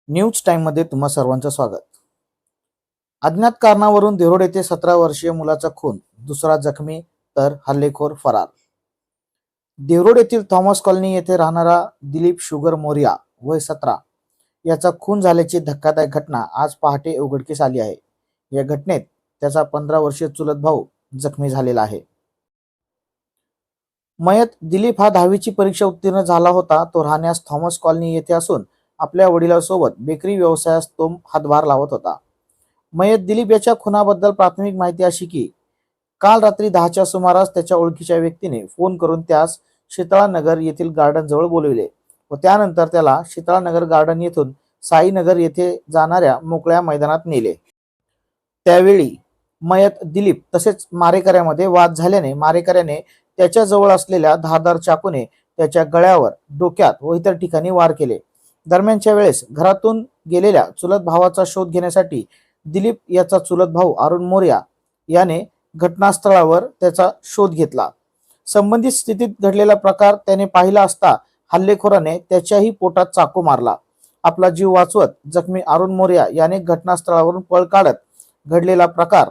News time मध्ये तुम्हा सर्वांचं स्वागत। अज्ञात कारणावरून देरोड येथे 17 वर्षीय मुलाचा खून, दुसरा जखमी तर हल्लेखोर फरार। देरोड येथील थॉमस कॉलनी येथे राहणारा दिलीप शुगर मोरिया वय 17 याचा खून झाल्याची धक्कादायक घटना आज पहाटे उघडकीस आली आहे। या घटनेत त्याचा 15 वर्षीय चुलत भाऊ जखमी झालेला आहे। मयत दिलीप हा 10वीची परीक्षा उत्तीर्ण झाला होता। तो राहण्यास थॉमस कॉलनी येथे असून आपल्या वडिलांसोबत बेकरी व्यवसायास तो हातभार लावत होता। मयत दिलीप याच्या खुनाबद्दल प्राथमिक माहिती अशी की काल रात्री 10च्या सुमारास त्याच्या ओळखीच्या व्यक्तीने फोन करून त्यास शीतळानगर येथील गार्डन जवळ बोलविले व त्यानंतर त्याला शीतळानगर गार्डन येथून साईनगर येथे जाणाऱ्या मोकळ्या मैदानात नेले। त्यावेळी मयत दिलीप तसेच मारेकऱ्यामध्ये वाद झाल्याने मारेकऱ्याने त्याच्या जवळ असलेल्या धारदार चाकूने त्याच्या गळ्यावर, डोक्यात व इतर ठिकाणी वार केले। दरम्यानच्या वेळेस घरातून गेलेल्या चुलत भावाचा शोध घेण्यासाठी दिलीप याचा चुलत भाऊ अरुण मोरिया याने घटनास्थळावर त्याचा शोध घेतला। संबंधित स्थितीत घडलेला प्रकार त्याने पाहिला असता हल्लेखोराने त्याच्याही पोटात चाकू मारला। आपला जीव वाचवत जखमी अरुण मोरिया याने घटनास्थळावरून पळ काढत घडलेला प्रकार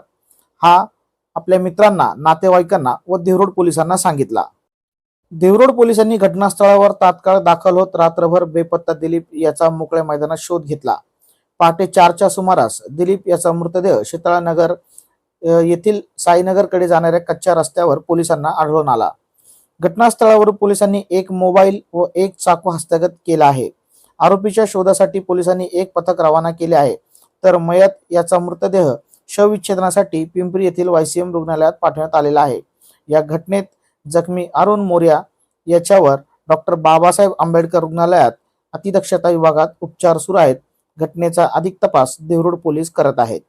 हा आपल्या मित्रांना, नातेवाईकांना व देवरोड पोलिसांना सांगितला। देवरोड पोलिसांनी घटनास्थळावर तात्काळ दाखल होत रात्रभर बेपत्ता दिलीप याचा मोकळ्या मैदानात शोध घेतला। पहाटे 4च्या सुमारास दिलीप याचा मृतदेह शीतळानगर येथील साईनगरकडे जाणाऱ्या कच्च्या रस्त्यावर पोलिसांना आढळून आला। घटनास्थळावर पोलिसांनी एक मोबाईल व एक चाकू हस्तगत केला आहे। आरोपीच्या शोधासाठी पोलिसांनी एक पथक रवाना केले आहे, तर मयत याचा मृतदेह शवविच्छेदनासाठी पिंपरी येथील YCM रुग्णालयात पाठवण्यात आलेला आहे। या घटनेत जखमी अरुण मोरिया याच्यावर डॉक्टर बाबासाहेब आंबेडकर रुग्णालयात अतिदक्षता विभागात उपचार सुरू आहेत। घटनेचा अधिक तपास देवरोड पोलीस करत आहेत।